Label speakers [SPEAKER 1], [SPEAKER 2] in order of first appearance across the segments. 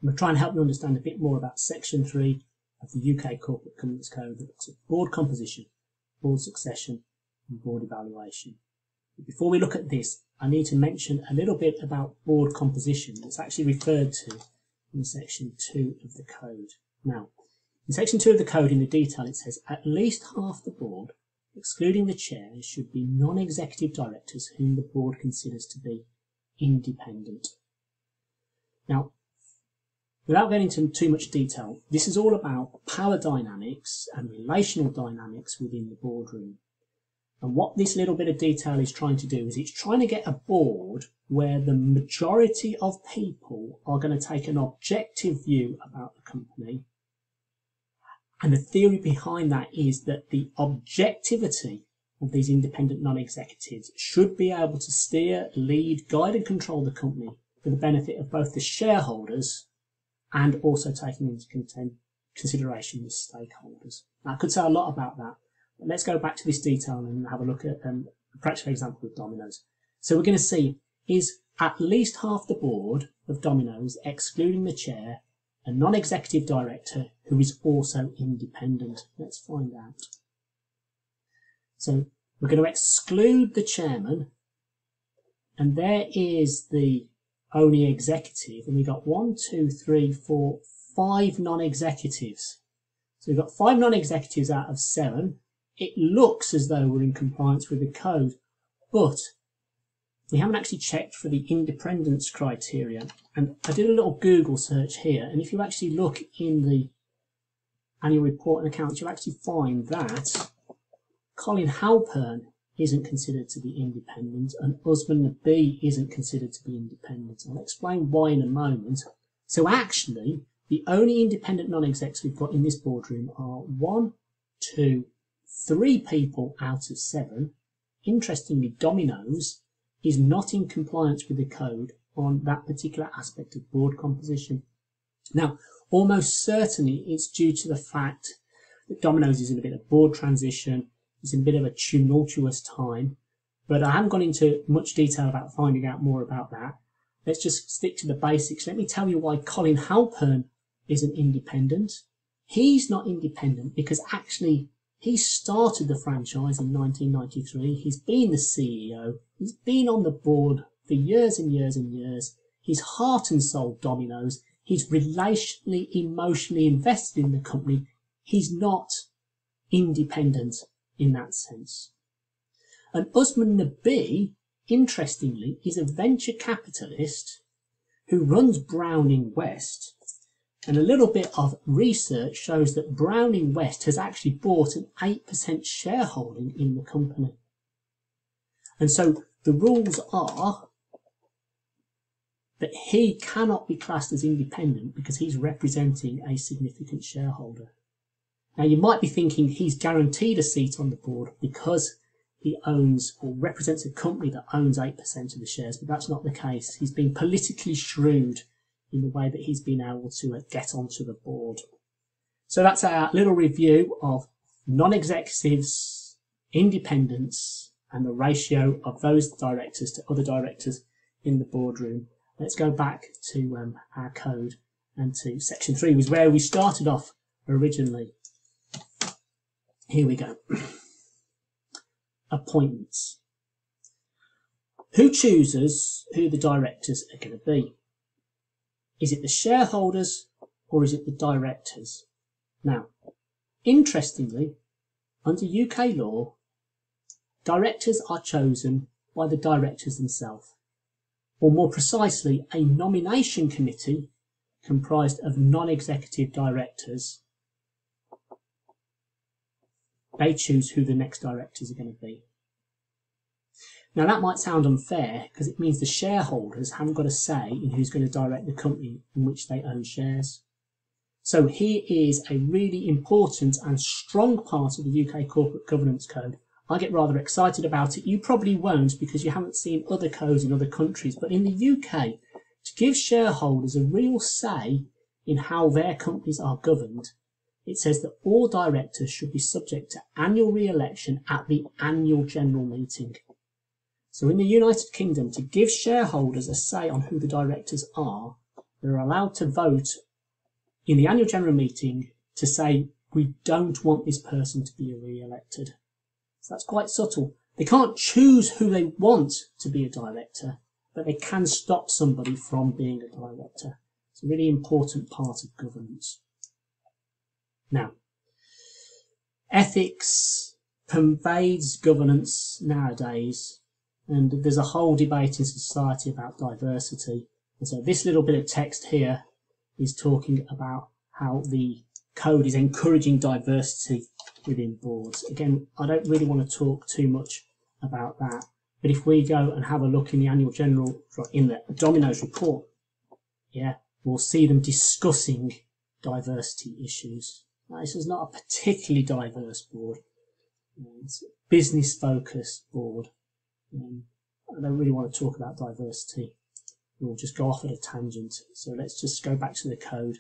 [SPEAKER 1] I'm going to try and help you understand a bit more about Section 3 of the UK Corporate Governance Code that looks at board composition, board succession and board evaluation. But before we look at this, I need to mention a little bit about board composition that's actually referred to in Section 2 of the Code. Now, in Section 2 of the Code, in the detail, it says at least half the board, excluding the chair, should be non-executive directors whom the board considers to be independent. Now, without getting into too much detail, this is all about power dynamics and relational dynamics within the boardroom. And what this little bit of detail is trying to do is it's trying to get a board where the majority of people are going to take an objective view about the company. And the theory behind that is that the objectivity of these independent non-executives should be able to steer, lead, guide and control the company for the benefit of both the shareholders and also taking into consideration the stakeholders. Now, I could say a lot about that, but let's go back to this detail and have a look at a practical example with Domino's. So we're going to see, is at least half the board of Domino's, excluding the chair, a non-executive director who is also independent? Let's find out. So we're going to exclude the chairman, and there is the only executive, and we've got 1, 2, 3, 4, 5 non-executives. So we've got 5 non-executives out of 7. It looks as though we're in compliance with the code, but we haven't actually checked for the independence criteria. And I did a little Google search here, and if you actually look in the annual report and accounts, you'll actually find that Colin Halpern isn't considered to be independent, and Usman Nabi isn't considered to be independent. I'll explain why in a moment. So actually, the only independent non-execs we've got in this boardroom are 1, 2, 3 people out of 7. Interestingly, Domino's is not in compliance with the code on that particular aspect of board composition. Now, almost certainly it's due to the fact that Domino's is in a bit of board transition. It's in a bit of a tumultuous time, but I haven't gone into much detail about finding out more about that. Let's just stick to the basics. Let me tell you why Colin Halpern isn't independent. He's not independent because actually he started the franchise in 1993. He's been the CEO. He's been on the board for years and years and years. He's heart and soul Domino's. He's relationally, emotionally invested in the company. He's not independent in that sense. And Usman Nabi, interestingly, is a venture capitalist who runs Browning West. And a little bit of research shows that Browning West has actually bought an 8% shareholding in the company. And so the rules are that he cannot be classed as independent because he's representing a significant shareholder. Now, you might be thinking he's guaranteed a seat on the board because he owns or represents a company that owns 8% of the shares, but that's not the case. He's been politically shrewd in the way that he's been able to get onto the board. So that's our little review of non-executives, independence, and the ratio of those directors to other directors in the boardroom. Let's go back to our code and to Section 3, was where we started off originally. Here we go. Appointments. Who chooses who the directors are going to be? Is it the shareholders or is it the directors? Now, interestingly, under UK law, directors are chosen by the directors themselves, or more precisely, a nomination committee comprised of non-executive directors. They choose who the next directors are going to be. Now, that might sound unfair because it means the shareholders haven't got a say in who's going to direct the company in which they own shares. So here is a really important and strong part of the UK Corporate Governance Code. I get rather excited about it. You probably won't because you haven't seen other codes in other countries. But in the UK, to give shareholders a real say in how their companies are governed, it says that all directors should be subject to annual re-election at the annual general meeting. So in the United Kingdom, to give shareholders a say on who the directors are, They're allowed to vote in the annual general meeting to say, we don't want this person to be re-elected. So that's quite subtle. They can't choose who they want to be a director, but they can stop somebody from being a director. It's a really important part of governance. Now, ethics pervades governance nowadays, and there's a whole debate in society about diversity. And so this little bit of text here is talking about how the code is encouraging diversity within boards. Again, I don't really want to talk too much about that, but if we go and have a look in the annual general, in the Domino's report, yeah, we'll see them discussing diversity issues. Now, this is not a particularly diverse board. It's a business-focused board. I don't really want to talk about diversity. We'll just go off at a tangent. So let's just go back to the code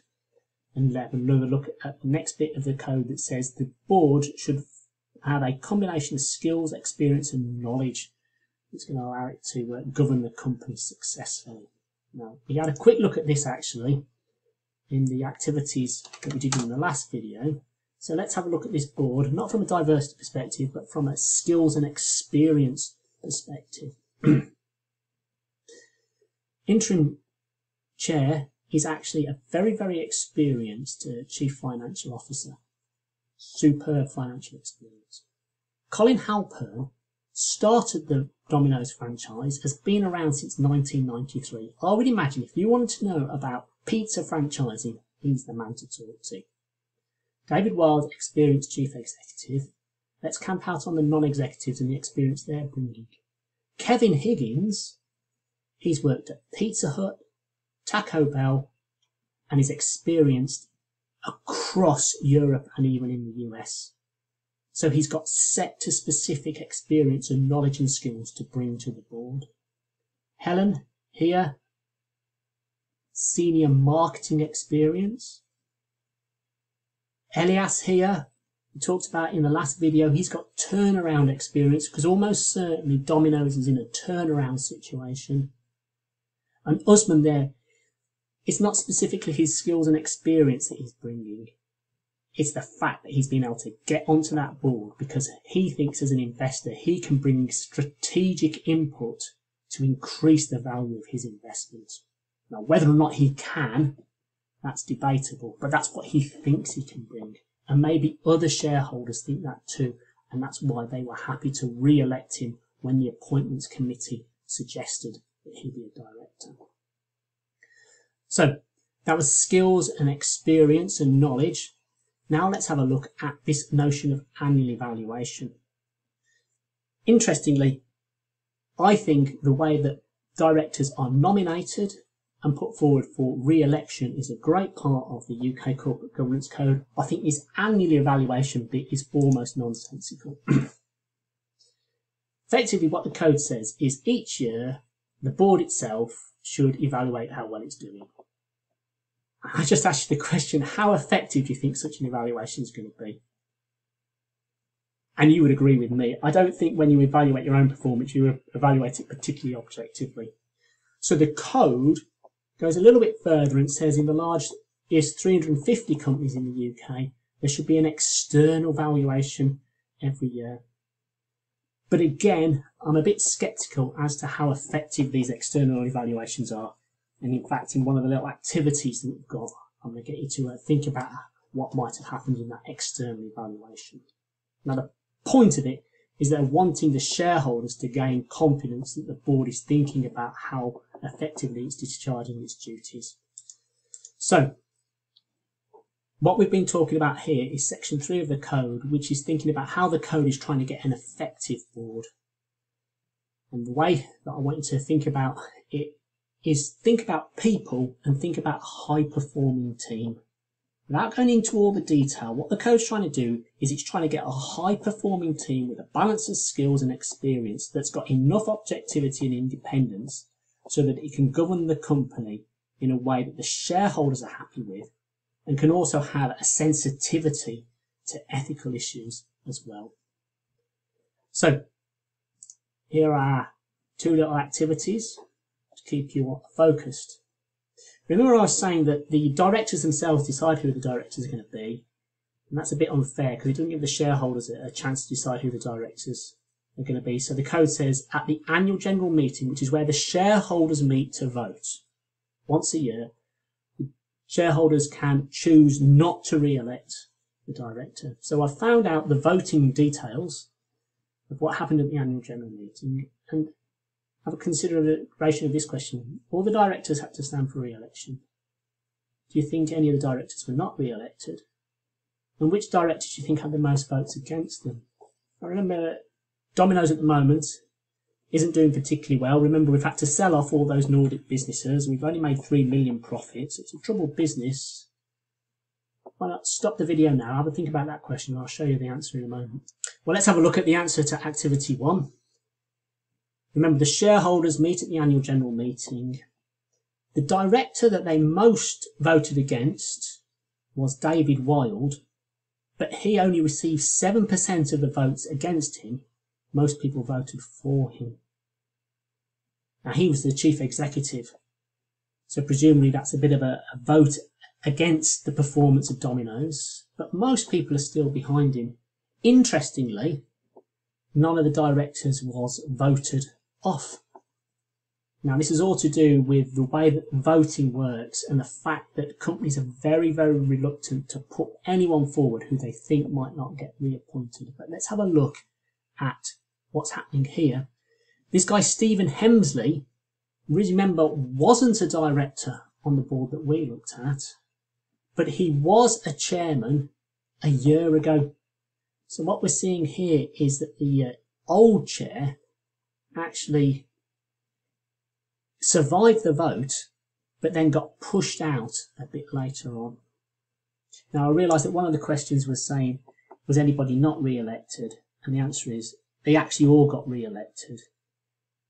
[SPEAKER 1] and have another look at the next bit of the code that says the board should have a combination of skills, experience and knowledge that's going to allow it to govern the company successfully. Now, we had a quick look at this actually in the activities that we did in the last video. So let's have a look at this board, not from a diversity perspective, but from a skills and experience perspective. Interim chair is actually a very, very experienced chief financial officer. Superb financial experience. Colin Halpern started the Domino's franchise, has been around since 1993. I would imagine if you wanted to know about pizza franchising, he's the man to talk to. David Wild, experienced chief executive. Let's camp out on the non-executives and the experience they're bringing. Kevin Higgins, he's worked at Pizza Hut, Taco Bell, and is experienced across Europe and even in the US. So he's got sector-specific experience and knowledge and skills to bring to the board. Helen, here, senior marketing experience. Elias here, we talked about in the last video, he's got turnaround experience because almost certainly Domino's is in a turnaround situation. And Usman there, it's not specifically his skills and experience that he's bringing. It's the fact that he's been able to get onto that board because he thinks as an investor he can bring strategic input to increase the value of his investment. Now, whether or not he can, that's debatable, but that's what he thinks he can bring. And maybe other shareholders think that too, and that's why they were happy to re-elect him when the appointments committee suggested that he be a director. So that was skills and experience and knowledge. Now let's have a look at this notion of annual evaluation. Interestingly, I think the way that directors are nominated and put forward for re-election is a great part of the UK Corporate Governance Code. I think this annual evaluation bit is almost nonsensical. Effectively, what the code says is each year the board itself should evaluate how well it's doing. I just asked you the question, how effective do you think such an evaluation is going to be? And you would agree with me. I don't think when you evaluate your own performance, you evaluate it particularly objectively. So the code goes a little bit further and says in the largest 350 companies in the UK, there should be an external valuation every year. But again, I'm a bit sceptical as to how effective these external evaluations are. And in fact, in one of the little activities that we've got, I'm going to get you to think about what might have happened in that external evaluation. Now, the point of it is they're wanting the shareholders to gain confidence that the board is thinking about how effectively it's discharging its duties. So, what we've been talking about here is section 3 of the code, which is thinking about how the code is trying to get an effective board. And the way that I want you to think about it is think about people and think about a high-performing team. Without going into all the detail, what the code's trying to do is it's trying to get a high-performing team with a balance of skills and experience that's got enough objectivity and independence so that it can govern the company in a way that the shareholders are happy with and can also have a sensitivity to ethical issues as well. So, here are 2 little activities to keep you focused. Remember I was saying that the directors themselves decide who the directors are going to be, and that's a bit unfair because it doesn't give the shareholders a chance to decide who the directors are going to be. So the code says at the annual general meeting, which is where the shareholders meet to vote once a year, the shareholders can choose not to re-elect the director. So I found out the voting details of what happened at the annual general meeting and have a consideration of this question. All the directors had to stand for re-election. Do you think any of the directors were not re-elected? And which directors do you think had the most votes against them? I remember Domino's at the moment isn't doing particularly well. Remember, we've had to sell off all those Nordic businesses. We've only made 3 million profits. It's a troubled business. Why not stop the video now? Have a think about that question and I'll show you the answer in a moment. Well, let's have a look at the answer to activity 1. Remember, the shareholders meet at the annual general meeting. The director that they most voted against was David Wilde, but he only received 7% of the votes against him. Most people voted for him. Now, he was the chief executive, so presumably that's a bit of a vote against the performance of Domino's, but most people are still behind him. Interestingly, none of the directors was voted off. Now, this is all to do with the way that voting works and the fact that companies are very, very reluctant to put anyone forward who they think might not get reappointed. But let's have a look at what's happening here. This guy, Stephen Hemsley, remember, wasn't a director on the board that we looked at, but he was a chairman a year ago. So what we're seeing here is that the old chair actually survived the vote, but then got pushed out a bit later on. Now, I realise that one of the questions was saying, was anybody not re-elected? And the answer is, they actually all got re-elected.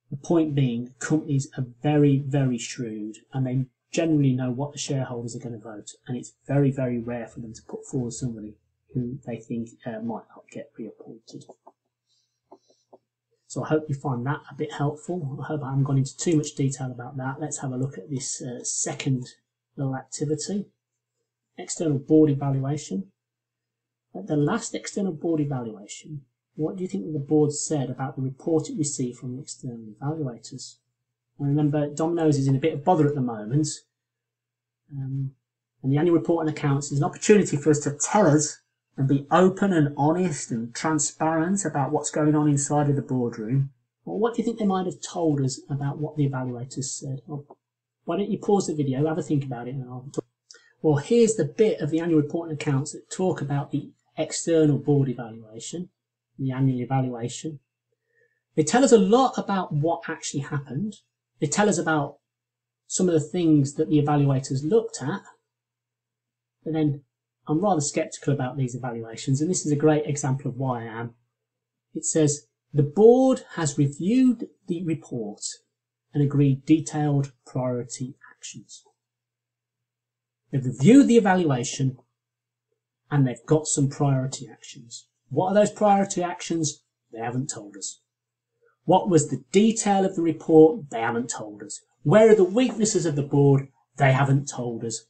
[SPEAKER 1] The point being, companies are very, very shrewd, and they generally know what the shareholders are going to vote, and it's very, very rare for them to put forward somebody who they think might not get reappointed. So I hope you find that a bit helpful. I hope I haven't gone into too much detail about that. Let's have a look at this second little activity. External board evaluation. At the last external board evaluation, what do you think the board said about the report it received from the external evaluators? And remember, Domino's is in a bit of bother at the moment. And the annual report and accounts is an opportunity for us to tell us and be open and honest and transparent about what's going on inside of the boardroom. Well, what do you think they might have told us about what the evaluators said? Well, why don't you pause the video, have a think about it, and I'll talk. Well, here's the bit of the annual report and accounts that talk about the external board evaluation, the annual evaluation. They tell us a lot about what actually happened. They tell us about some of the things that the evaluators looked at. But then I'm rather sceptical about these evaluations, and this is a great example of why I am. It says, the board has reviewed the report and agreed detailed priority actions. They've reviewed the evaluation and they've got some priority actions. What are those priority actions? They haven't told us. What was the detail of the report? They haven't told us. Where are the weaknesses of the board? They haven't told us.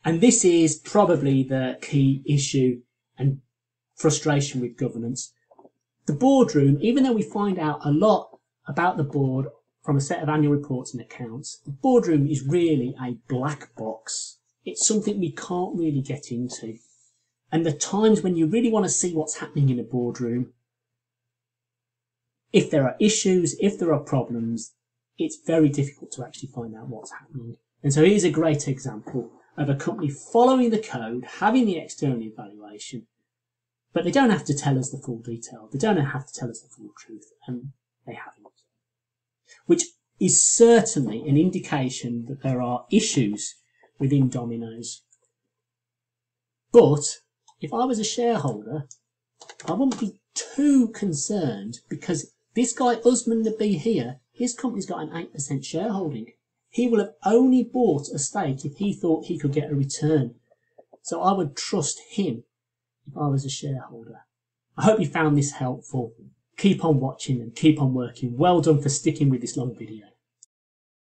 [SPEAKER 1] And this is probably the key issue and frustration with governance. The boardroom, even though we find out a lot about the board from a set of annual reports and accounts, the boardroom is really a black box. It's something we can't really get into. And the times when you really want to see what's happening in a boardroom, if there are issues, if there are problems, it's very difficult to actually find out what's happening. And so here's a great example of a company following the code, having the external evaluation, but they don't have to tell us the full detail. They don't have to tell us the full truth, and they haven't. Which is certainly an indication that there are issues within Domino's. But if I was a shareholder, I wouldn't be too concerned, because this guy, Usman Nabi here, his company's got an 8% shareholding. He will have only bought a stake if he thought he could get a return. So I would trust him if I was a shareholder. I hope you found this helpful. Keep on watching and keep on working. Well done for sticking with this long video.